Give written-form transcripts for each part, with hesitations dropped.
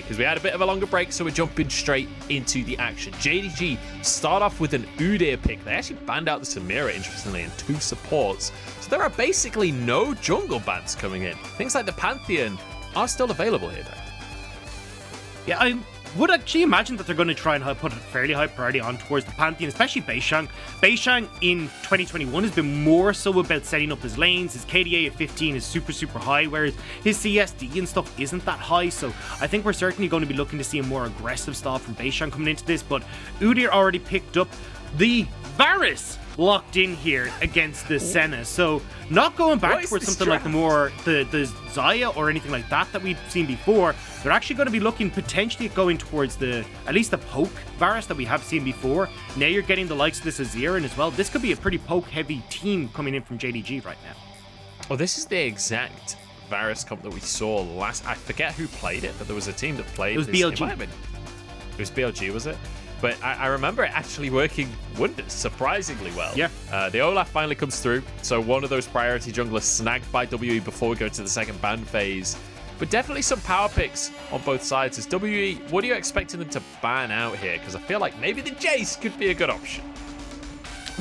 because we had a bit of a longer break, so we're jumping straight into the action. JDG start off with an Udyr pick. They actually banned out the Samira, interestingly, and 2 supports. So there are basically no jungle bans coming in. Things like the Pantheon are still available here, Dagda. Yeah, I would actually imagine that they're going to try and put a fairly high priority on towards the Pantheon, especially Beishang. Beishang in 2021 has been more so about setting up his lanes. His KDA at 15 is super, super high, whereas his CSD and stuff isn't that high. So I think we're certainly going to be looking to see a more aggressive style from Beishang coming into this. But Udyr already picked up the Varus locked in here against the Senna, so not going back towards something like the Zaya or anything like that we've seen before. They're actually going to be looking potentially at going towards at least the poke Varus that we have seen before. Now you're getting the likes of this Azir in as well. This could be a pretty poke heavy team coming in from JDG right now. Oh, this is the exact Varus comp that we saw last. I forget who played it, but there was a team that played. It was this. BLG. It was BLG, was it? But I remember it actually working wonders, surprisingly well. Yeah. The Olaf finally comes through, so one of those priority junglers snagged by WE before we go to the second ban phase. But definitely some power picks on both sides. As WE, what are you expecting them to ban out here? Because I feel like maybe the Jace could be a good option.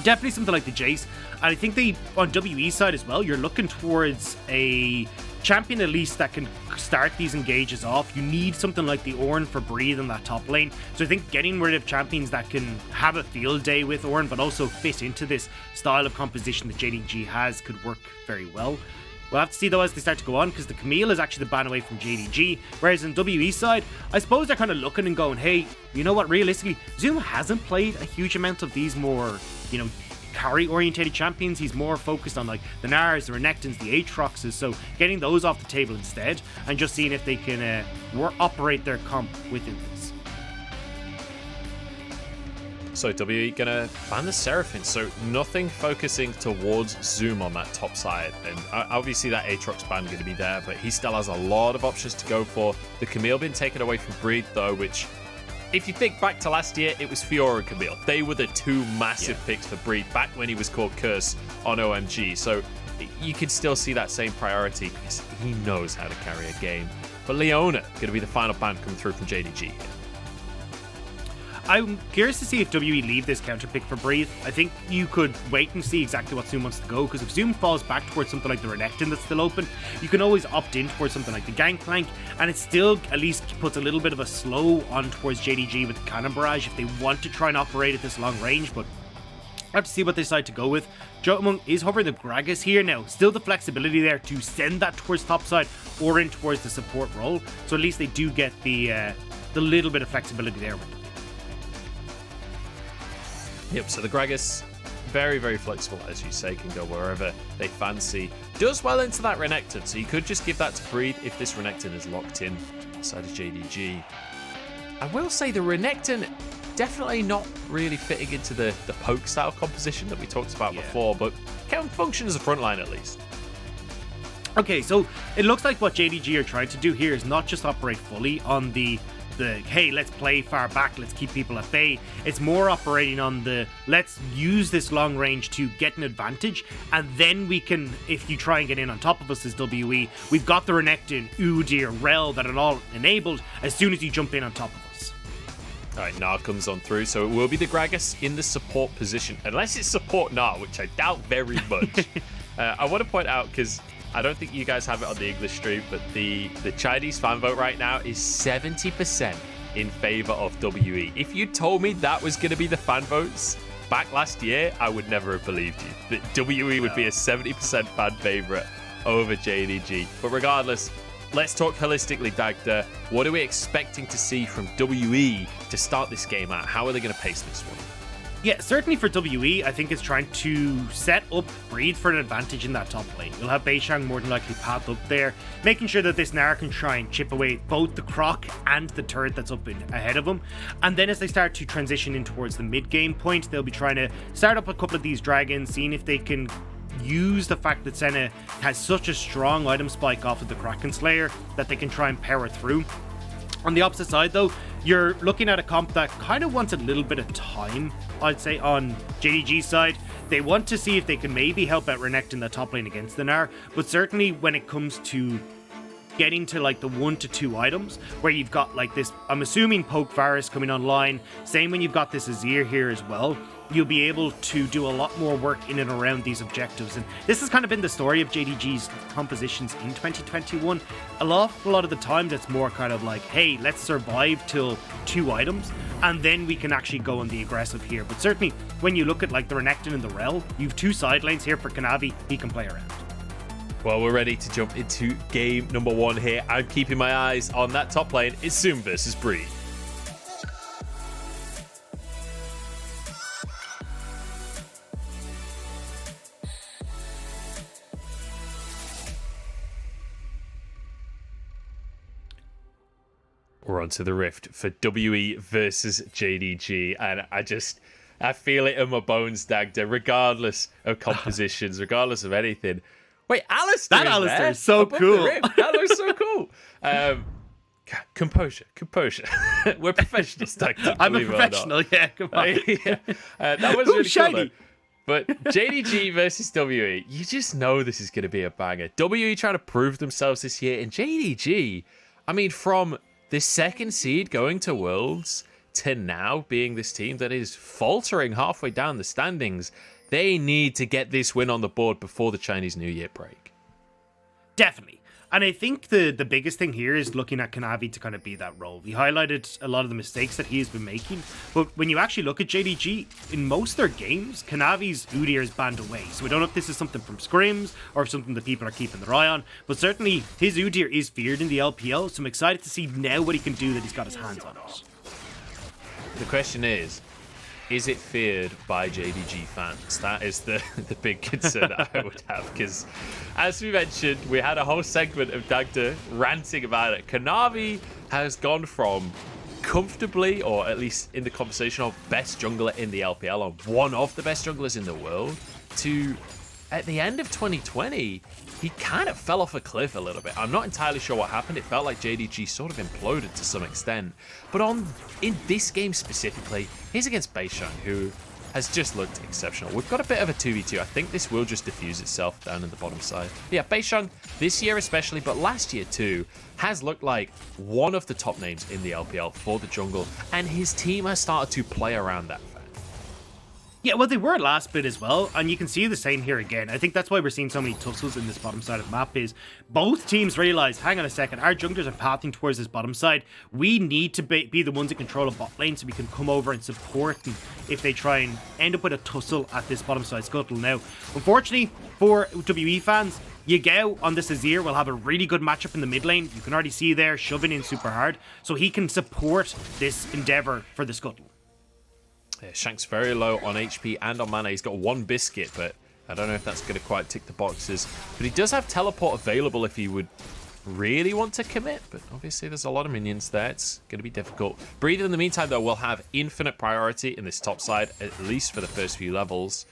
Definitely something like the Jace. And I think on WE side as well, you're looking towards a champion at least that can start these engages off. You need something like the Ornn for Breathe in that top lane. So I think getting rid of champions that can have a field day with Ornn but also fit into this style of composition that JDG has could work very well. We'll have to see though as they start to go on, because the Camille is actually the ban away from JDG, whereas on WE side, I suppose they're kind of looking and going, hey, you know what, realistically, Zoom hasn't played a huge amount of these more, carry-orientated champions. He's more focused on like the Gnars, the Renektons, the Aatroxes, so getting those off the table instead, and just seeing if they can operate their comp within this. So WE gonna ban the Seraphine, so nothing focusing towards Zoom on that top side, and obviously that Aatrox ban gonna be there, but he still has a lot of options to go for. The Camille been taken away from Breed though, which if you think back to last year, it was Fiora and Camille. They were the 2 massive picks for Breed back when he was called Curse on OMG, so you can still see that same priority because he knows how to carry a game. But Leona gonna be the final ban coming through from JDG here. I'm curious to see if WE leave this counter pick for Breathe. I think you could wait and see exactly what Zoom wants to go, because if Zoom falls back towards something like the Renekton that's still open, you can always opt in towards something like the Gangplank, and it still at least puts a little bit of a slow on towards JDG with the Cannon Barrage if they want to try and operate at this long range, but I have to see what they decide to go with. Jiumeng is hovering the Gragas here now. Still the flexibility there to send that towards topside or in towards the support role, so at least they do get the little bit of flexibility there with them. Yep, so the Gragas, very, very flexible, as you say, can go wherever they fancy. Does well into that Renekton, so you could just give that to Breed if this Renekton is locked in inside of JDG. I will say the Renekton definitely not really fitting into the poke style composition that we talked about before, but can function as a frontline at least. Okay, so it looks like what JDG are trying to do here is not just operate fully on the hey, let's play far back, let's keep people at bay. It's more operating on the let's use this long range to get an advantage, and then we can, if you try and get in on top of us as WE, we've got the Renekton, Udyr, rell that are all enabled as soon as you jump in on top of us. Alright, Gnar comes on through, so it will be the Gragas in the support position, unless it's support Gnar, which I doubt very much. I want to point out, because I don't think you guys have it on the English stream, but the Chinese fan vote right now is 70% in favor of WE. If you told me that was going to be the fan votes back last year, I would never have believed you. That WE would be a 70% fan favorite over JDG. But regardless, let's talk holistically, Dagda. What are we expecting to see from WE to start this game out? How are they going to pace this one? Yeah, certainly for WE, I think it's trying to set up Breed for an advantage in that top lane. You'll have Beishang more than likely path up there, making sure that this Gnar can try and chip away both the Croc and the turret that's up ahead of him. And then as they start to transition in towards the mid-game point, they'll be trying to start up a couple of these dragons, seeing if they can use the fact that Senna has such a strong item spike off of the Kraken Slayer that they can try and power through. On the opposite side though, you're looking at a comp that kind of wants a little bit of time, I'd say, on JDG's side. They want to see if they can maybe help out Renekton in the top lane against the Gnar, but certainly when it comes to getting to like the 1 to 2 items where you've got like this, I'm assuming Poke Varus coming online. Same when you've got this Azir here as well. You'll be able to do a lot more work in and around these objectives. And this has kind of been the story of JDG's compositions in 2021. A lot of the times it's more kind of like, hey, let's survive till 2 items and then we can actually go on the aggressive here. But certainly when you look at like the Renekton and the rell, you have 2 side lanes here for Kanavi. He can play around. Well, we're ready to jump into game number 1 here. I'm keeping my eyes on that top lane. It's Zoom versus Bree. We're onto the Rift for WE versus JDG, and I feel it in my bones, Dagda, regardless of compositions, regardless of anything. Wait, Alistair! That Alistair is so cool. That looks so cool. Composure. We're professionals, Dagda. I'm a professional, yeah, come on. That was really shiny. cool, though. But JDG versus WE, you just know this is going to be a banger. WE trying to prove themselves this year, and JDG, I mean, from the 2nd seed going to Worlds to now being this team that is faltering halfway down the standings, they need to get this win on the board before the Chinese New Year break. Definitely. And I think the biggest thing here is looking at Kanavi to kind of be that role. We highlighted a lot of the mistakes that he has been making, but when you actually look at JDG, in most of their games, Kanavi's Udyr is banned away. So we don't know if this is something from scrims or something that people are keeping their eye on, but certainly his Udyr is feared in the LPL, so I'm excited to see now what he can do that he's got his hands on it. The question is it feared by JDG fans? That is the big concern I would have, because as we mentioned, we had a whole segment of Dagda ranting about it. Kanavi has gone from comfortably, or at least in the conversation of best jungler in the LPL, or one of the best junglers in the world, to at the end of 2020, he kind of fell off a cliff a little bit. I'm not entirely sure what happened. It felt like JDG sort of imploded to some extent. But in this game specifically, he's against Beishang, who has just looked exceptional. We've got a bit of a 2v2. I think this will just diffuse itself down in the bottom side. Yeah, Beishang, this year especially, but last year too, has looked like one of the top names in the LPL for the jungle, and his team has started to play around that. Yeah, well, they were last bit as well, and you can see the same here again. I think that's why we're seeing so many tussles in this bottom side of the map, is both teams realize, hang on a second, our junglers are pathing towards this bottom side. We need to be the ones that control a bot lane so we can come over and support them if they try and end up with a tussle at this bottom side scuttle. Now, unfortunately for WE fans, Yagao on this Azir will have a really good matchup in the mid lane. You can already see there, shoving in super hard, so he can support this endeavor for the scuttle. Yeah, Shanks very low on HP and on mana. He's got 1 biscuit, but I don't know if that's going to quite tick the boxes. But he does have teleport available if he would really want to commit. But obviously there's a lot of minions there. It's going to be difficult. Breather, in the meantime, though, will have infinite priority in this top side, at least for the first few levels.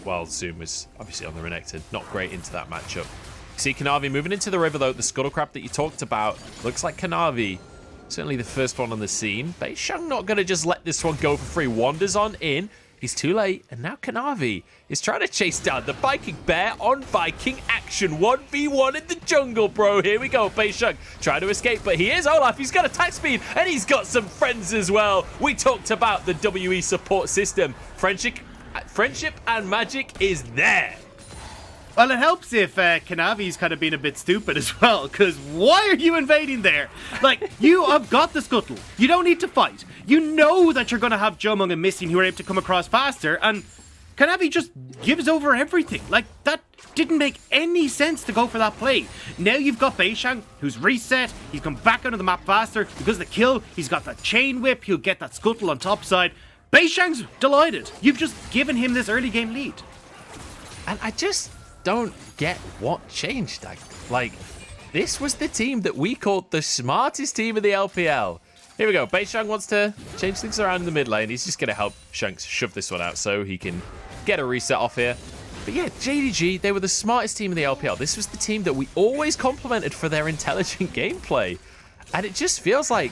While Zoom was obviously on the Renekton. Not great into that matchup. See Kanavi moving into the river, though. The scuttle crab that you talked about looks like Kanavi. Certainly the first one on the scene. Beishang not going to just let this one go for free. Wanders on in. He's too late. And now Kanavi is trying to chase down the Viking bear on Viking action. 1v1 in the jungle, bro. Here we go. Beishang trying to escape, but he is Olaf. He's got attack speed, and he's got some friends as well. We talked about the WE support system. Friendship and magic is there. Well, it helps if Kanavi's kind of been a bit stupid as well, because why are you invading there? Like, you have got the scuttle. You don't need to fight. You know that you're going to have Jiumeng and Missing who are able to come across faster, and Kanavi just gives over everything. Like, that didn't make any sense to go for that play. Now you've got Beishang, who's reset. He's come back onto the map faster. Because of the kill, he's got that chain whip. He'll get that scuttle on top side. Beishang's delighted. You've just given him this early game lead. And I just don't get what changed. Like, this was the team that we called the smartest team in the LPL. Here we go. Beishang wants to change things around in the mid lane. He's just going to help Shanks shove this one out so he can get a reset off here. But yeah, JDG, they were the smartest team in the LPL. This was the team that we always complimented for their intelligent gameplay. And it just feels like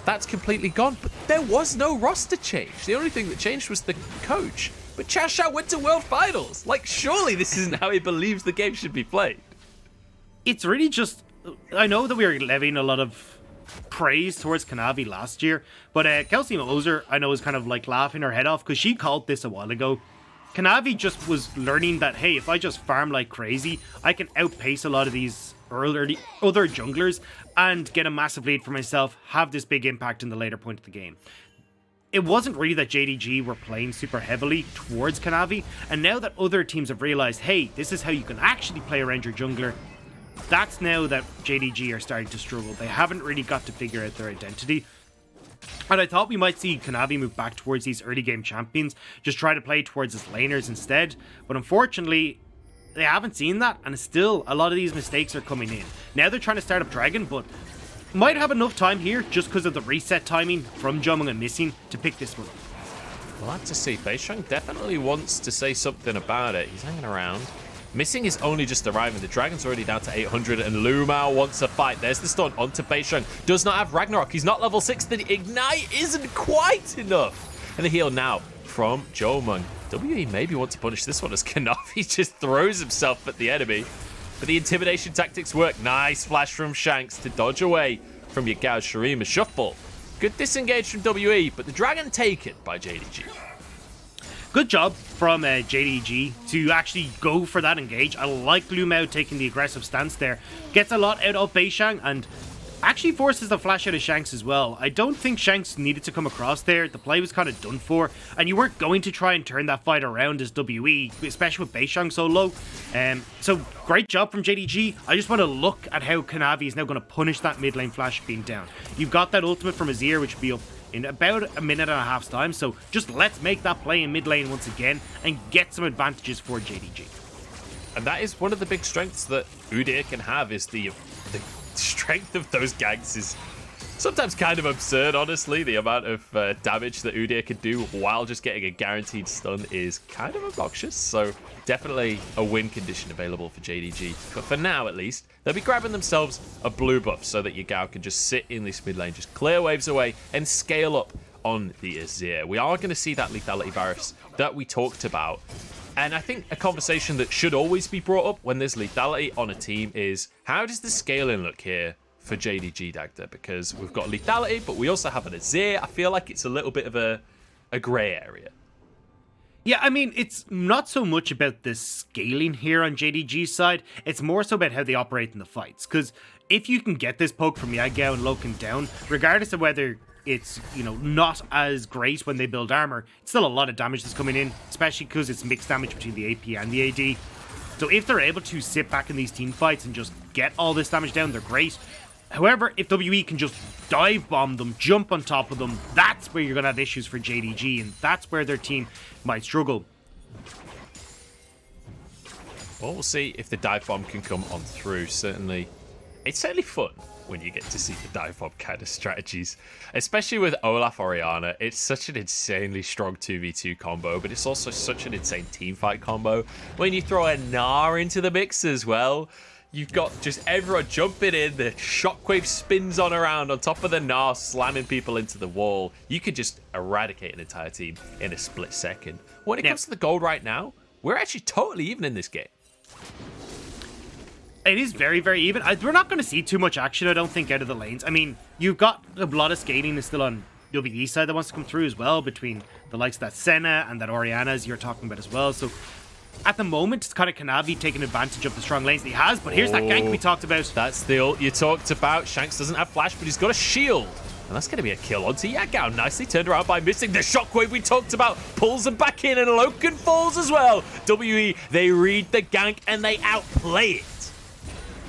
that's completely gone. But there was no roster change. The only thing that changed was the coach. But Chashao went to World Finals. Like, surely this isn't how he believes the game should be played. It's really just I know that we were levying a lot of praise towards Kanavi last year, but Kelsey Moser, I know, is kind of like laughing her head off because she called this a while ago. Kanavi just was learning that, hey, if I just farm like crazy, I can outpace a lot of these other junglers and get a massive lead for myself, have this big impact in the later point of the game. It wasn't really that JDG were playing super heavily towards Kanavi, and now that other teams have realized, hey, this is how you can actually play around your jungler, that's now that JDG are starting to struggle. They haven't really got to figure out their identity. And I thought we might see Kanavi move back towards these early game champions, just try to play towards his laners instead. But unfortunately, they haven't seen that, and still a lot of these mistakes are coming in. Now they're trying to start up Dragon, but might have enough time here just because of the reset timing from Jiumeng and Missing to pick this one up. We'll have to see. Beishang definitely wants to say something about it. He's hanging around. Missing is only just arriving. The Dragon's already down to 800, and LvMao wants a fight. There's the stun onto Beishang. Does not have Ragnarok. He's not level 6. The Ignite isn't quite enough. And the heal now from Jiumeng. WE maybe want to punish this one as Kanavi just throws himself at the enemy. But the intimidation tactics work. Nice flash from Shanks to dodge away from Yagao Shurima Shuffle. Good disengage from WE, but the Dragon taken by JDG. Good job from JDG to actually go for that engage. I like LvMao taking the aggressive stance there. Gets a lot out of Beishang and actually forces the flash out of Shanks as well. I don't think Shanks needed to come across there. The play was kind of done for, and you weren't going to try and turn that fight around as WE, especially with Beishang so low. So great job from JDG. I just want to look at how Kanavi is now going to punish that mid lane flash being down. You've got that ultimate from Azir, which will be up in about a minute and a half's time, so just let's make that play in mid lane once again and get some advantages for JDG. And that is one of the big strengths that Udyr can have, is the strength of those ganks is sometimes kind of absurd, honestly. The amount of damage that Udyr could do while just getting a guaranteed stun is kind of obnoxious, so definitely a win condition available for JDG. But for now, at least, they'll be grabbing themselves a blue buff so that Yagao can just sit in this mid lane, just clear waves away and scale up on the Azir. We are going to see that lethality Varus that we talked about. And I think a conversation that should always be brought up when there's lethality on a team is, how does the scaling look here for JDG Dagda? Because we've got lethality, but we also have an Azir. I feel like it's a little bit of a grey area. Yeah, I mean, it's not so much about the scaling here on JDG's side. It's more so about how they operate in the fights. Because if you can get this poke from Yagao and Loken down, regardless of whether it's, you know, not as great when they build armor, it's still a lot of damage that's coming in, especially because it's mixed damage between the AP and the AD. So if they're able to sit back in these team fights and just get all this damage down, they're great. However, if WE can just dive bomb them, jump on top of them, that's where you're going to have issues for JDG, and that's where their team might struggle. Well, we'll see if the dive bomb can come on through. It's certainly fun when you get to see the dive bomb kind of strategies, especially with Olaf Orianna. It's such an insanely strong 2v2 combo, but it's also such an insane teamfight combo. When you throw a Gnar into the mix as well, you've got just everyone jumping in, the shockwave spins around on top of the Gnar, slamming people into the wall. You could just eradicate an entire team in a split second. When it comes to the gold right now, we're actually totally even in this game. It is very, very even. We're not going to see too much action, I don't think, out of the lanes. I mean, you've got a lot of skating still on WE side that wants to come through as well, between the likes of that Senna and that Orianna, as you're talking about as well. So at the moment, it's kind of Kanavi taking advantage of the strong lanes that he has, but here's that gank we talked about. That's the ult you talked about. Shanks doesn't have flash, but he's got a shield. And that's going to be a kill onto Yagao. Nicely turned around by Missing. The shockwave we talked about pulls him back in, and Loken falls as well. WE, they read the gank and they outplay it.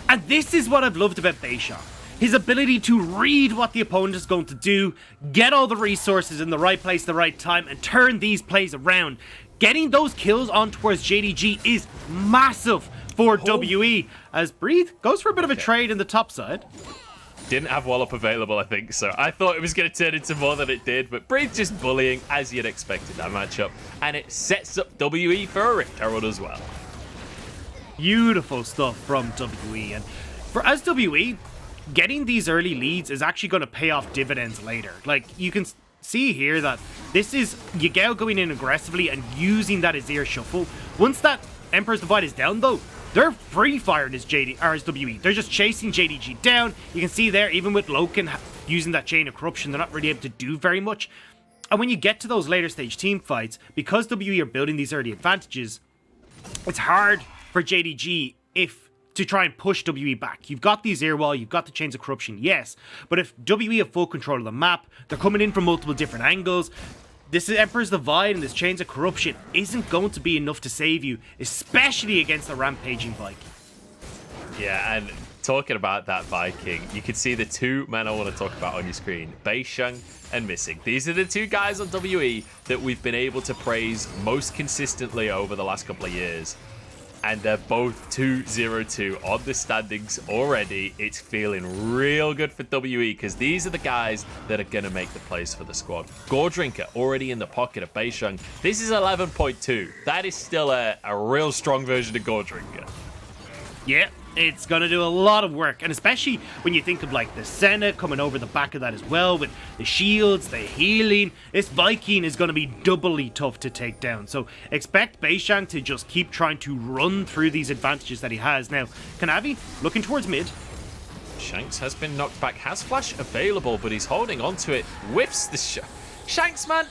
And this is what I've loved about Beishang. His ability to read what the opponent is going to do, get all the resources in the right place, the right time, and turn these plays around. Getting those kills on towards JDG is massive for WE, as Breathe goes for a bit of a trade in the top side. Didn't have Wallop available, I think, so I thought it was going to turn into more than it did, but Breathe just bullying as you'd expected that matchup, and it sets up WE for a Rift Herald as well. Beautiful stuff from WE, and as WE, getting these early leads is actually going to pay off dividends later. Like, you can see here that this is Yagao going in aggressively and using that Azir shuffle. Once that Emperor's Divide is down though, they're free firing his WE. They're just chasing JDG down. You can see there, even with Loken using that chain of corruption, they're not really able to do very much. And when you get to those later stage team fights, because WE are building these early advantages, it's hard for JDG to try and push WE back. You've got these air wall, you've got the chains of corruption, yes, but if WE have full control of the map, they're coming in from multiple different angles. This Emperor's Divide and this Chains of Corruption isn't going to be enough to save you, especially against a rampaging Viking. Yeah, and talking about that Viking, you can see the two men I want to talk about on your screen, Beishang and Missing. These are the two guys on WE that we've been able to praise most consistently over the last couple of years. And they're both 2-0-2 on the standings already. It's feeling real good for WE because these are the guys that are going to make the plays for the squad. Gore Drinker already in the pocket of Beishang. This is 11.2. That is still a real strong version of Gore Drinker. Yeah, it's going to do a lot of work. And especially when you think of like the Senna coming over the back of that as well with the shields, the healing. This Viking is going to be doubly tough to take down. So expect Beishang to just keep trying to run through these advantages that he has. Now, Kanavi looking towards mid. Shanks has been knocked back, has flash available, but he's holding on to it. Whiffs the Shanks, man.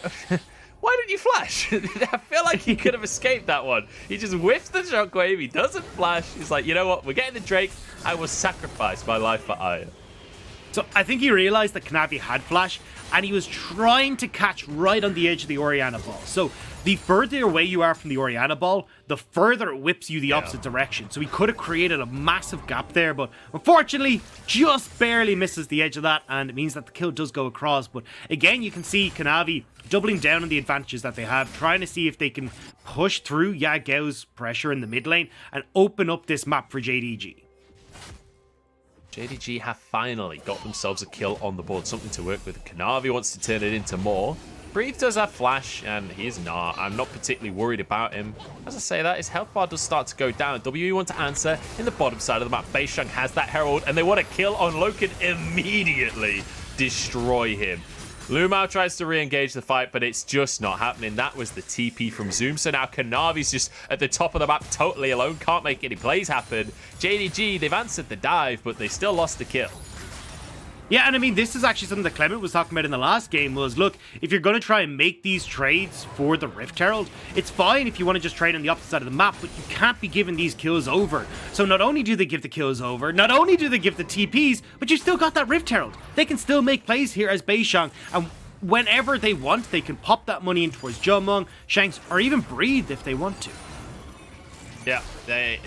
Why didn't you flash? I feel like he could have escaped that one. He just whiffs the shockwave. He doesn't flash. He's like, you know what? We're getting the Drake. I will sacrifice my life for Aya. So I think he realized that Kanavi had flash, and he was trying to catch right on the edge of the Orianna ball. So the further away you are from the Orianna ball, the further it whips you the opposite direction. So he could have created a massive gap there, but unfortunately, just barely misses the edge of that, and it means that the kill does go across. But again, you can see Kanavi doubling down on the advantages that they have, trying to see if they can push through Yagao's pressure in the mid lane and open up this map for JDG. JDG have finally got themselves a kill on the board, something to work with. Kanavi wants to turn it into more. Breathe does have flash, and he's not. I'm not particularly worried about him. As I say that, his health bar does start to go down. WE want to answer in the bottom side of the map. Beishang has that Herald, and they want to kill on Loken immediately. Destroy him. LvMao tries to re-engage the fight, but it's just not happening. That was the TP from Zoom. So now Kanavi's just at the top of the map, totally alone. Can't make any plays happen. JDG, they've answered the dive, but they still lost the kill. Yeah, and I mean, this is actually something that Clement was talking about in the last game was, look, if you're going to try and make these trades for the Rift Herald, it's fine if you want to just trade on the opposite side of the map, but you can't be giving these kills over. So not only do they give the kills over, not only do they give the TPs, but you still got that Rift Herald. They can still make plays here as Beishang, and whenever they want, they can pop that money in towards Jiumeng, Shanks, or even Breathe if they want to. Yeah,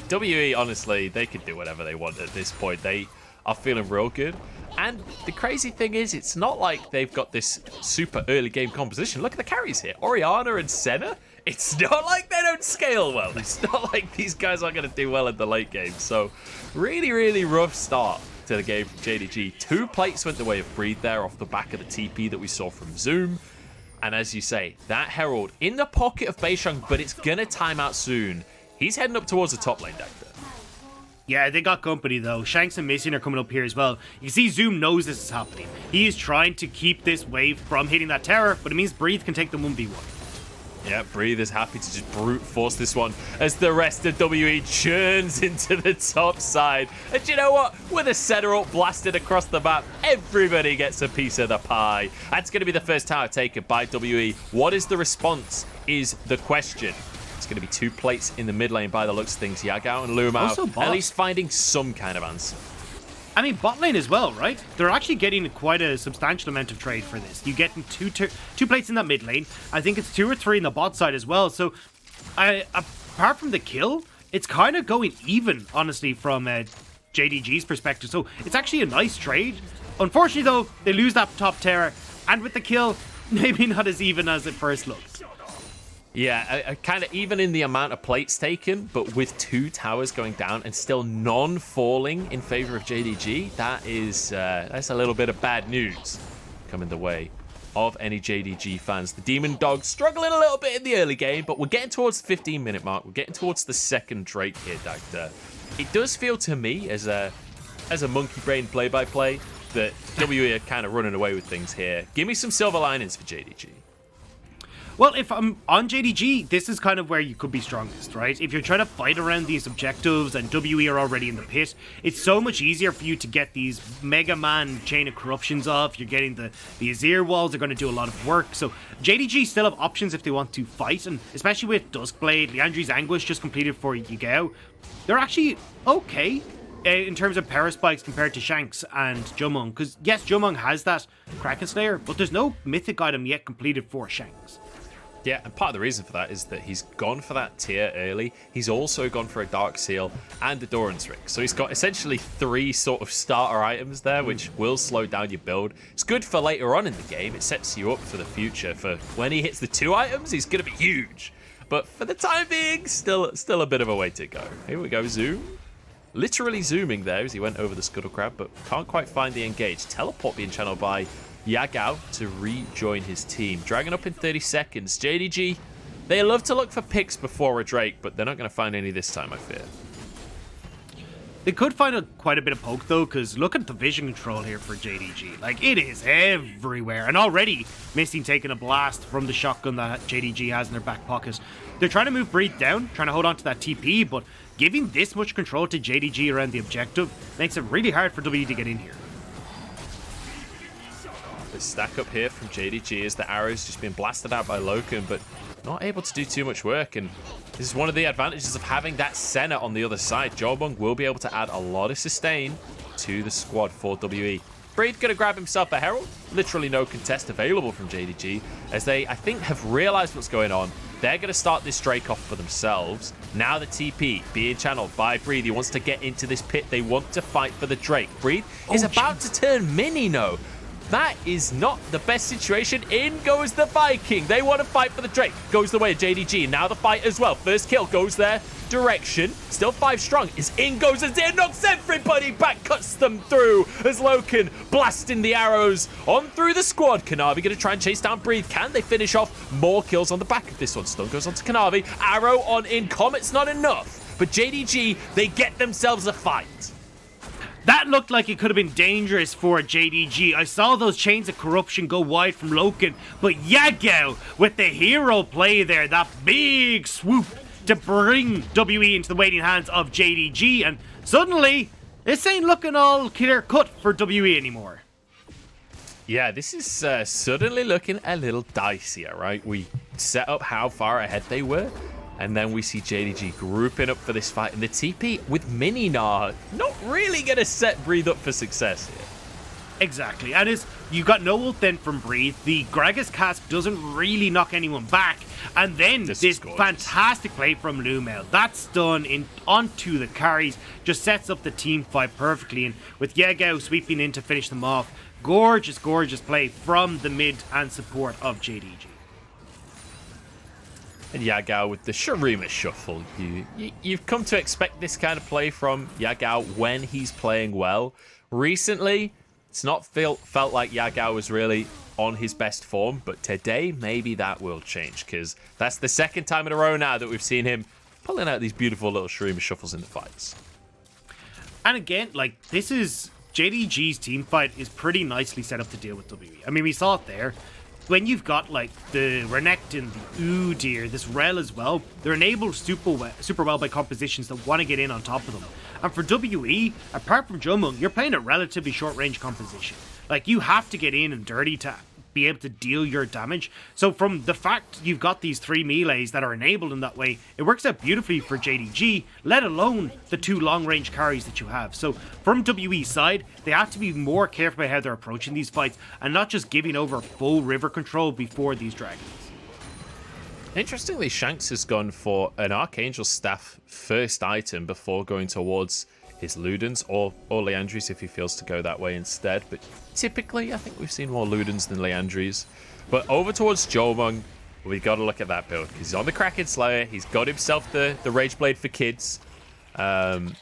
WE, honestly, they can do whatever they want at this point. They are feeling real good. And the crazy thing is, it's not like they've got this super early game composition. Look at the carries here. Orianna and Senna. It's not like they don't scale well. It's not like these guys aren't going to do well in the late game. So really, really rough start to the game from JDG. 2 plates went the way of Breathe there off the back of the TP that we saw from Zoom. And as you say, that Herald in the pocket of Beishang, but it's going to time out soon. He's heading up towards the top lane, Dagda. Yeah, they got company though. Shanks and Missing are coming up here as well. You can see Zoom knows this is happening. He is trying to keep this wave from hitting that tower, but it means Breathe can take the 1v1. Yeah, Breathe is happy to just brute force this one as the rest of WE churns into the top side. And you know what? With a setter up blasted across the map, everybody gets a piece of the pie. That's going to be the first tower taken by WE. What is the response is the question. It's going to be 2 plates in the mid lane by the looks of things. Yagao and LvMao at least finding some kind of answer. I mean, bot lane as well, right? They're actually getting quite a substantial amount of trade for this. You get 2 plates in that mid lane. I think it's 2 or 3 in the bot side as well. So, apart from the kill, it's kind of going even, honestly, from JDG's perspective. So, it's actually a nice trade. Unfortunately, though, they lose that top tower. And with the kill, maybe not as even as it first looks. Yeah, kind of even in the amount of plates taken, but with 2 towers going down and still none falling in favor of JDG, that's a little bit of bad news coming the way of any JDG fans. The Demon Dog struggling a little bit in the early game, but we're getting towards the 15-minute mark. We're getting towards the second Drake here, Dagda. It does feel to me, as a monkey brain play-by-play, that WE are kind of running away with things here. Give me some silver linings for JDG. Well, if I'm on JDG, this is kind of where you could be strongest, right? If you're trying to fight around these objectives and WE are already in the pit, it's so much easier for you to get these Mega Man Chain of Corruptions off. You're getting the Azir walls are going to do a lot of work. So JDG still have options if they want to fight, and especially with Duskblade, Liandry's Anguish just completed for Yagao. They're actually okay in terms of power spikes compared to Shanks and Jiumeng, because yes, Jiumeng has that Kraken Slayer, but there's no mythic item yet completed for Shanks. Yeah, and part of the reason for that is that he's gone for that tier early. He's also gone for a Dark Seal and a Doran's Ring. So he's got essentially 3 sort of starter items there, which will slow down your build. It's good for later on in the game. It sets you up for the future. For when he hits the 2 items, he's going to be huge. But for the time being, still a bit of a way to go. Here we go, zoom. Literally zooming there as he went over the Scuttle Crab, but can't quite find the engage. Teleport being channeled by Yagao to rejoin his team. Dragon up in 30 seconds. JDG, they love to look for picks before a Drake, but they're not going to find any this time, I fear. They could find quite a bit of poke, though, because look at the vision control here for JDG. Like, it is everywhere. And already, Misty taking a blast from the shotgun that JDG has in their back pocket. They're trying to move Breathe down, trying to hold on to that TP, but giving this much control to JDG around the objective makes it really hard for W to get in here. The stack up here from JDG as the arrows just being blasted out by Loken, but not able to do too much work. And this is one of the advantages of having that Senna on the other side. Jiumeng will be able to add a lot of sustain to the squad for WE. Breathe gonna grab himself a Herald. Literally no contest available from JDG, as they, I think, have realized what's going on. They're gonna start this Drake off for themselves. Now the TP being channeled by Breathe. He wants to get into this pit. They want to fight for the Drake. Breathe is about to turn mini, no. That is not the best situation. In goes the Viking. They want to fight for the Drake. Goes the way of JDG. Now the fight as well. First kill goes their direction. Still 5 strong. Is in goes Azir. Knocks everybody back. Cuts them through as Loken blasting the arrows on through the squad. Kanavi going to try and chase down Breathe. Can they finish off more kills on the back of this one? Stun goes on to Kanavi. Arrow on in. Comet's not enough. But JDG, they get themselves a fight. That looked like it could have been dangerous for JDG. I saw those chains of corruption go wide from Loken, but Yagao with the hero play there, that big swoop to bring WE into the waiting hands of JDG, and suddenly this ain't looking all clear cut for WE anymore. Yeah, this is suddenly looking a little dicier, right? We set up how far ahead they were, and then we see JDG grouping up for this fight. And the TP with Mini Gnar not really going to set Breathe up for success here. Exactly. And you got no ult then from Breathe. The Gragas cast doesn't really knock anyone back. And then this fantastic play from LvMao. That's done onto the carries. Just sets up the team fight perfectly. And with Yagao sweeping in to finish them off. Gorgeous, gorgeous play from the mid and support of JDG. And Yagao with the Shurima Shuffle. You've come to expect this kind of play from Yagao when he's playing well. Recently, it's not felt like Yagao was really on his best form, but today maybe that will change, because that's the second time in a row now that we've seen him pulling out these beautiful little Shurima Shuffles in the fights. And again, like, this is JDG's team fight is pretty nicely set up to deal with WE. I mean, we saw it there. When you've got like the Renekton, the Udyr, this rell as well, they're enabled super well by compositions that want to get in on top of them. And for WE, apart from Jiumeng, you're playing a relatively short range composition. Like, you have to get in and dirty to be able to deal your damage. So from the fact you've got these 3 melees that are enabled in that way, it works out beautifully for JDG, let alone the 2 long-range carries that you have. So from WE's side, they have to be more careful about how they're approaching these fights and not just giving over full river control before these dragons. Interestingly, Shanks has gone for an Archangel Staff first item before going towards his Ludens or Liandry's if he feels to go that way instead. But typically, I think we've seen more Ludens than Liandry's. But over towards Jiumeng, we've got to look at that build, because he's on the Kraken Slayer. He's got himself the Rage Blade for kids. Once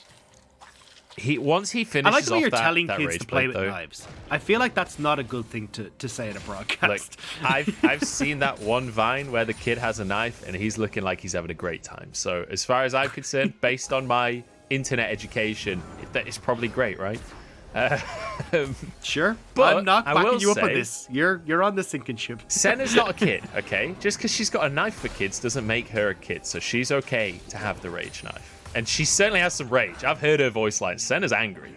he finishes I like the way you're off telling that kids Rage to play Blade, with though, knives. I feel like that's not a good thing to say at a broadcast. Like, I've seen that one Vine where the kid has a knife and he's looking like he's having a great time. So as far as I'm concerned, based on my internet education, that is probably great, right? Sure, but I'm not I backing will you up on say- this. You're on the sinking ship. Senna's not a kid, okay? Just because she's got a knife for kids doesn't make her a kid, so she's okay to have the rage knife. And she certainly has some rage. I've heard her voice lines. Senna's angry.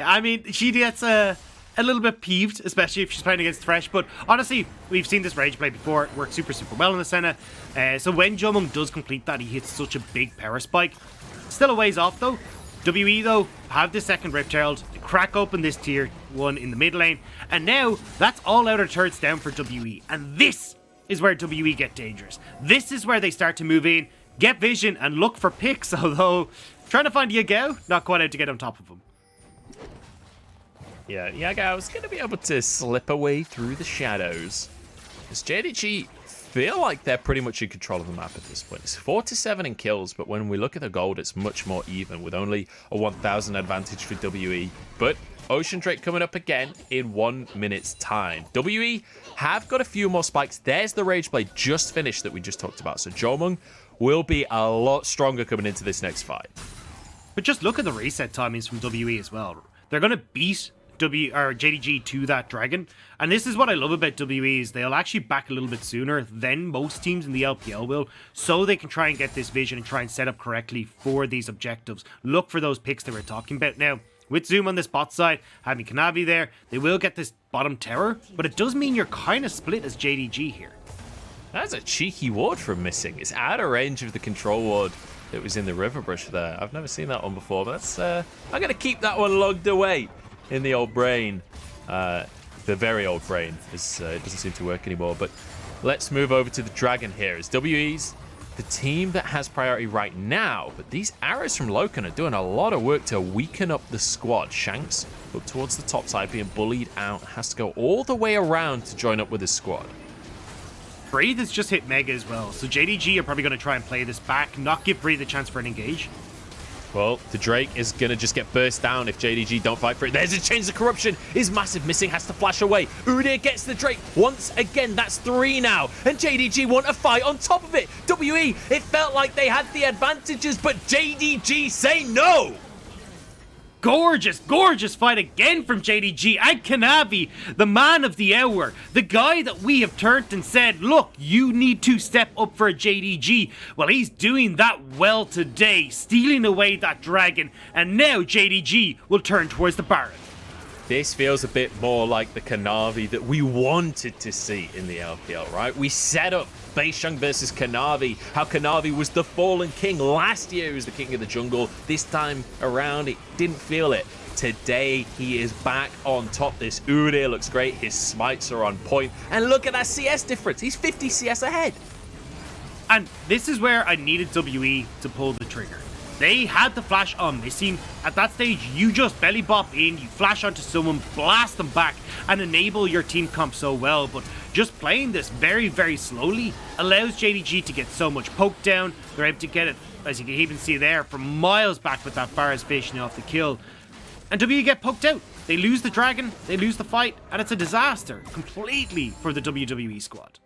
I mean, she gets a little bit peeved, especially if she's playing against Thresh. But honestly, we've seen this rage play before. It worked super well in the Senna. So when Jiumeng does complete that, he hits such a big power spike. Still a ways off though. WE though have the second Rift Herald, to crack open this tier 1 in the mid lane, and now that's all outer turrets down for WE. And this is where WE get dangerous. This is where they start to move in, get vision, and look for picks. Although trying to find Yagao, not quite out to get on top of him. Yeah, Yagao's going to be able to slip away through the shadows. As JDG feel like they're pretty much in control of the map at this point. It's 4-7 in kills, but when we look at the gold, it's much more even, with only a 1,000 advantage for WE. But Ocean Drake coming up again in 1 minute's time. WE have got a few more spikes. There's the Rage Blade just finished that we just talked about. So Jiumeng will be a lot stronger coming into this next fight. But just look at the reset timings from WE as well. They're going to beat JDG to that dragon. And this is what I love about WE, is they'll actually back a little bit sooner than most teams in the LPL will, so they can try and get this vision and try and set up correctly for these objectives. Look for those picks that we're talking about. Now, with Zoom on this bot side, having Kanavi there, they will get this bottom tower, but it does mean you're kind of split as JDG here. That's a cheeky ward from missing. It's out of range of the control ward that was in the river brush there. I've never seen that one before, but that's I'm going to keep that one logged away in the old brain. The very old brain, as it doesn't seem to work anymore. But let's move over to the dragon here, as WE's the team that has priority right now. But these arrows from Loken are doing a lot of work to weaken up the squad. Shanks up towards the top side, being bullied out, has to go all the way around to join up with his squad. Breathe has just hit Mega as well, so JDG are probably going to try and play this back, not give Breathe a chance for an engage. Well, the Drake is going to just get burst down if JDG don't fight for it. There's a Chains of Corruption. Is massive missing, has to flash away. Udyr gets the Drake once again. That's 3 now. And JDG want a fight on top of it. WE, it felt like they had the advantages, but JDG say no. Gorgeous fight again from JDG and Kanavi, the man of the hour, the guy that we have turned and said, look, you need to step up for JDG. Well, he's doing that well today, stealing away that dragon, and now JDG will turn towards the Baron. This feels a bit more like the Kanavi that we wanted to see in the LPL, right? We set up Beishang versus Kanavi, how Kanavi was the fallen king. Last year he was the king of the jungle. This time around, it didn't feel it. Today, he is back on top. This Udyr looks great. His smites are on point. And look at that CS difference. He's 50 CS ahead. And this is where I needed WE to pull the trigger. They had the flash on missing. At that stage, you just belly bop in, you flash onto someone, blast them back, and enable your team comp so well. But just playing this very slowly allows JDG to get so much poke down. They're able to get it, as you can even see there, from miles back with that Varus finishing off the kill. And WE get poked out. They lose the dragon, they lose the fight, and it's a disaster completely for the WWE squad.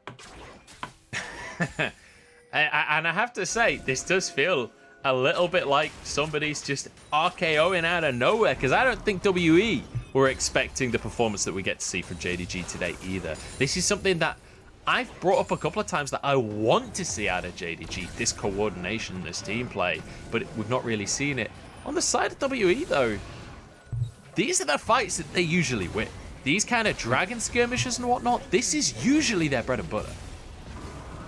And I have to say, this does feel a little bit like somebody's just RKOing out of nowhere, because I don't think WE were expecting the performance that we get to see from JDG today either. This is something that I've brought up a couple of times that I want to see out of JDG, this coordination, this team play, but we've not really seen it. On the side of WE though, these are the fights that they usually win. These kind of dragon skirmishes and whatnot, this is usually their bread and butter.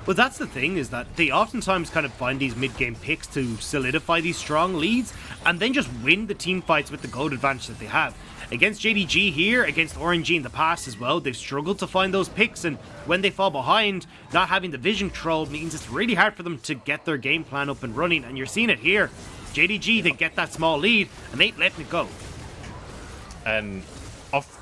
Well, that's the thing, is that they oftentimes kind of find these mid-game picks to solidify these strong leads and then just win the team fights with the gold advantage that they have. Against JDG here, against RNG in the past as well, they've struggled to find those picks, and when they fall behind, not having the vision control means it's really hard for them to get their game plan up and running, and you're seeing it here. JDG, they get that small lead, and they ain't letting it go. And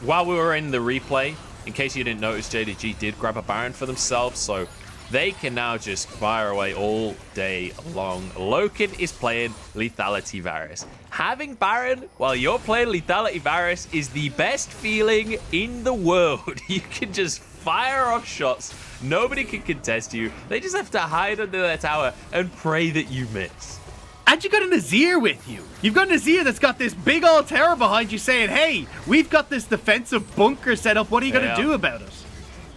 while we were in the replay, in case you didn't notice, JDG did grab a Baron for themselves, so they can now just fire away all day long. Loken is playing Lethality Varus. Having Baron while you're playing Lethality Varus is the best feeling in the world. You can just fire off shots. Nobody can contest you. They just have to hide under their tower and pray that you miss. And you got an Azir with you. You've got an Azir that's got this big old tower behind you saying, hey, we've got this defensive bunker set up. What are you going to do about it?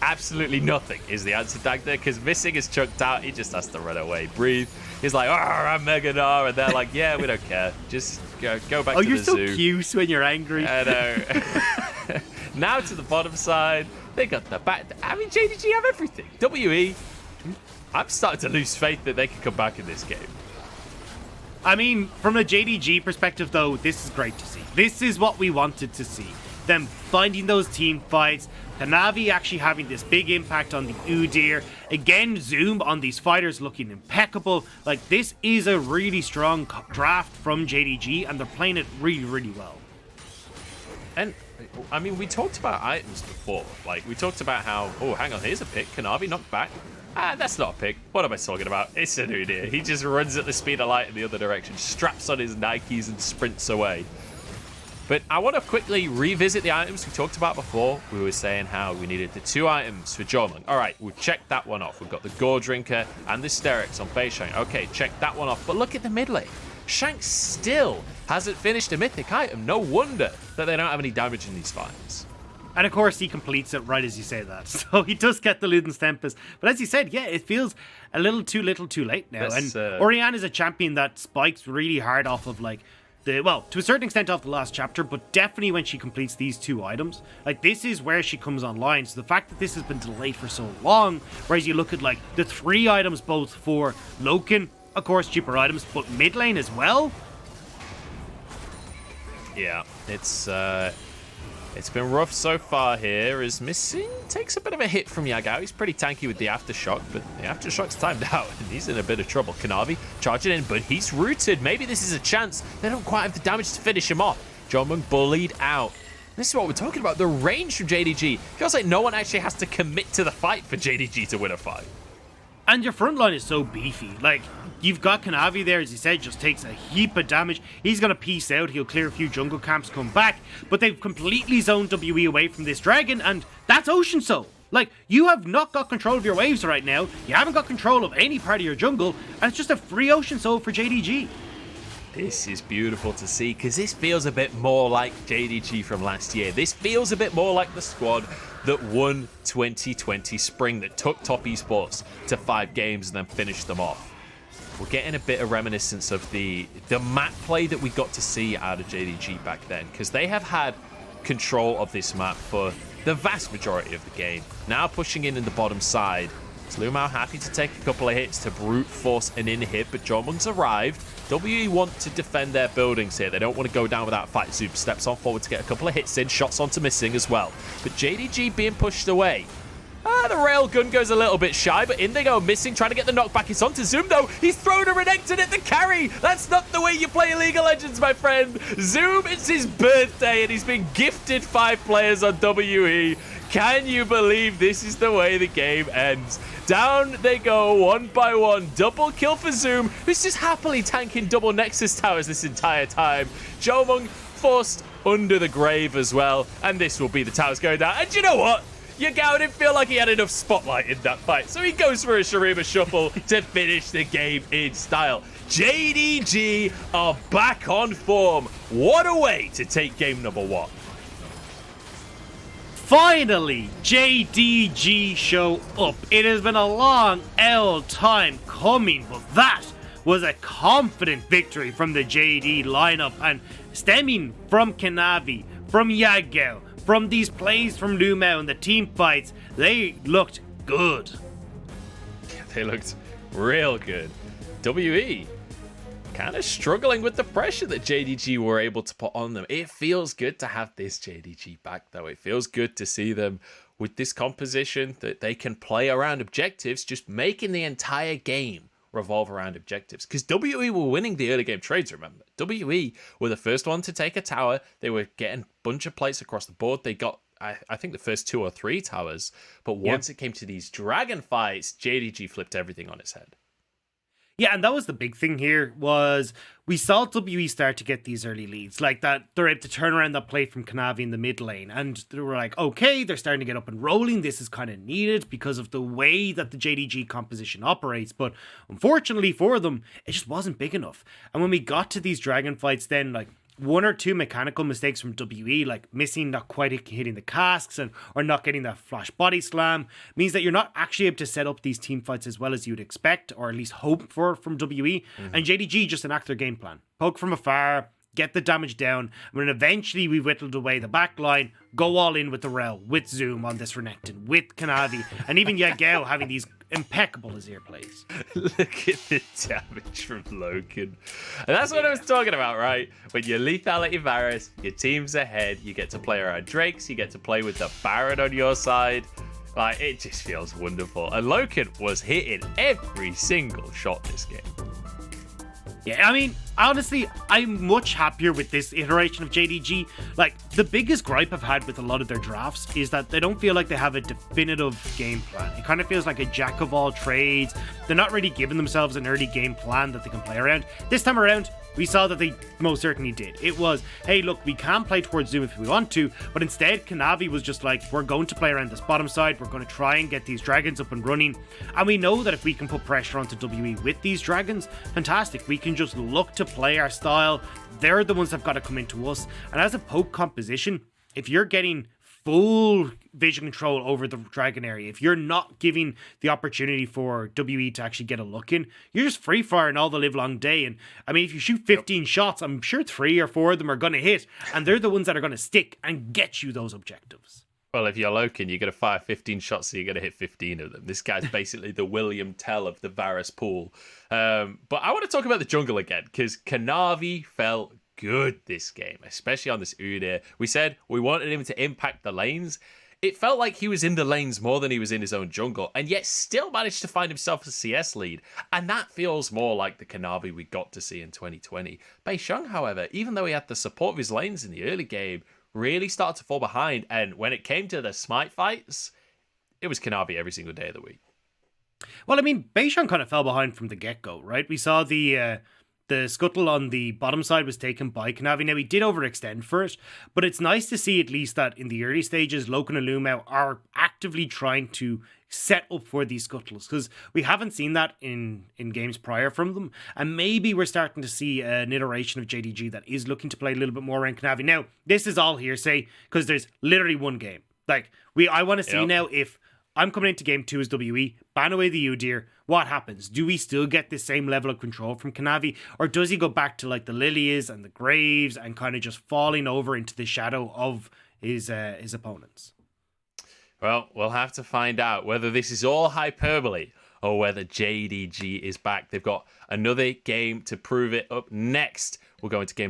Absolutely nothing is the answer, Dagda, because Missing is chucked out. He just has to run away, breathe. He's like, I'm Mega Gnar, and they're like, yeah, we don't care. Just go back to the zoo. Oh, you're so cute when you're angry. I know. Now to the bottom side, they got the back. I mean, JDG have everything. WE, I'm starting to lose faith that they can come back in this game. I mean, from a JDG perspective, though, this is great to see. This is what we wanted to see. Them finding those team fights, Kanavi actually having this big impact on the Udyr. Again, Zoom on these fighters looking impeccable. Like, this is a really strong draft from JDG, and they're playing it really, really well. And, I mean, we talked about items before. Like, we talked about how, oh, hang on, here's a pick. Kanavi knocked back. That's not a pick. What am I talking about? It's an Udyr. He just runs at the speed of light in the other direction, straps on his Nikes and sprints away. But I want to quickly revisit the items we talked about before. We were saying how we needed the 2 items for Jiumeng. All right, we've checked that one off. We've got the Gore Drinker and the Sterix on Beishang. Okay, check that one off. But look at the mid lane. Shanks still hasn't finished a mythic item. No wonder that they don't have any damage in these fights. And of course, he completes it right as you say that. So he does get the Luden's Tempest. But as you said, yeah, it feels a little too late now. And Orianna is a champion that spikes really hard off of, like, well, to a certain extent off the last chapter, but definitely when she completes these 2 items. Like, this is where she comes online. So the fact that this has been delayed for so long, whereas you look at, like, the 3 items both for Loken, of course, cheaper items, but mid lane as well. Yeah, it's been rough so far here, as Missing takes a bit of a hit from Yagao. He's pretty tanky with the Aftershock, but the Aftershock's timed out, and he's in a bit of trouble. Kanavi charging in, but he's rooted. Maybe this is a chance. They don't quite have the damage to finish him off. Jiumeng bullied out. This is what we're talking about, the range from JDG. Feels like no one actually has to commit to the fight for JDG to win a fight. And your front line is so beefy. Like, you've got Kanavi there, as you said, just takes a heap of damage. He's going to peace out. He'll clear a few jungle camps, come back. But they've completely zoned WE away from this dragon, and that's Ocean Soul. Like, you have not got control of your waves right now. You haven't got control of any part of your jungle, and it's just a free Ocean Soul for JDG. This is beautiful to see, because this feels a bit more like JDG from last year. This feels a bit more like the squad that won 2020 spring, that took Top Esports to 5 games and then finished them off. We're getting a bit of reminiscence of the map play that we got to see out of JDG back then, because they have had control of this map for the vast majority of the game. Now pushing in the bottom side. Is LvMao happy to take a couple of hits to brute force an in-hit, but Jiumeng's arrived. WE want to defend their buildings here. They don't want to go down without fight. Zoom steps on forward to get a couple of hits in. Shots onto Missing as well. But JDG being pushed away. The railgun goes a little bit shy, but in they go. Missing, trying to get the knockback. It's onto Zoom, though. He's thrown a Renekton at the carry. That's not the way you play League of Legends, my friend. Zoom, it's his birthday, and he's been gifted 5 players on WE. Can you believe this is the way the game ends? Down they go, 1 by 1. Double kill for Zoom, who's just happily tanking double Nexus towers this entire time. Jiumeng forced under the grave as well, and this will be the towers going down. And you know what? Yagao didn't feel like he had enough spotlight in that fight, so he goes for a Shurima Shuffle to finish the game in style. JDG are back on form. What a way to take game number 1. Finally, JDG show up. It has been a long time coming, but that was a confident victory from the JD lineup, and stemming from Kanavi, from Yagao, from these plays from LvMao and the team fights, they looked good. They looked real good. WE kind of struggling with the pressure that JDG were able to put on them. It feels good to have this JDG back, though. It feels good to see them with this composition that they can play around objectives, just making the entire game revolve around objectives. Because WE were winning the early game trades, remember. WE were the first one to take a tower. They were getting a bunch of plates across the board. They got, I think, the first 2 or 3 towers. But once it came to these dragon fights, JDG flipped everything on its head. Yeah, and that was the big thing here, was we saw WE start to get these early leads, like that they're able to turn around that play from Kanavi in the mid lane, and they were like, okay, they're starting to get up and rolling, this is kind of needed because of the way that the JDG composition operates, but unfortunately for them, it just wasn't big enough. And when we got to these dragon fights then, like, one or two mechanical mistakes from WE, like missing, not quite hitting the casks, or not getting that flash body slam, means that you're not actually able to set up these team fights as well as you'd expect, or at least hope for from WE. And JDG just enact their game plan. Poke from afar, get the damage down, and then eventually we whittled away the back line, go all in with the rell, with Zoom on this Renekton, with Kanavi, and even Yagao having these impeccable Azir plays. Look at the damage from Loken. And that's what I was talking about, right? When you're lethality Varus, your team's ahead, you get to play around Drakes, you get to play with the Baron on your side. Like, it just feels wonderful. And Loken was hitting every single shot this game. Yeah, I mean, honestly, I'm much happier with this iteration of JDG. Like, the biggest gripe I've had with a lot of their drafts is that they don't feel like they have a definitive game plan. It kind of feels like a jack of all trades. They're not really giving themselves an early game plan that they can play around. This time around, we saw that they most certainly did. It was, hey, look, we can play towards Zoom if we want to, but instead, Kanavi was just like, we're going to play around this bottom side, we're going to try and get these dragons up and running, and we know that if we can put pressure onto WE with these dragons, fantastic, we can just look to play our style, they're the ones that have got to come into us, and as a poke composition, if you're getting full vision control over the dragon area, if you're not giving the opportunity for WE to actually get a look in, you're just free firing all the live long day. And I mean, if you shoot 15 shots, I'm sure 3 or 4 of them are going to hit, and they're the ones that are going to stick and get you those objectives. Well, if you're Loken, you're going to fire 15 shots, so you're going to hit 15 of them. This guy's basically the William Tell of the Varus pool. But I want to talk about the jungle again, because Kanavi felt good this game, especially on this Udyr. We said we wanted him to impact the lanes. It felt like he was in the lanes more than he was in his own jungle, and yet still managed to find himself a CS lead. And that feels more like the Kanavi we got to see in 2020. Beishang, however, even though he had the support of his lanes in the early game, really started to fall behind. And when it came to the smite fights, it was Kanavi every single day of the week. Well, I mean, Beishang kind of fell behind from the get-go, right? We saw the scuttle on the bottom side was taken by Kanavi. Now, he did overextend for it, but it's nice to see at least that in the early stages, Loken and LvMao are actively trying to set up for these scuttles, because we haven't seen that in games prior from them, and maybe we're starting to see an iteration of JDG that is looking to play a little bit more around Kanavi. Now, this is all hearsay, because there's literally one game. Like, I want to see now if I'm coming into game 2 as WE, ban away the Udyr, what happens? Do we still get the same level of control from Kanavi, or does he go back to like the Lilies and the Graves and kind of just falling over into the shadow of his opponents? Well, we'll have to find out whether this is all hyperbole or whether JDG is back. They've got another game to prove it up next. We'll go into game number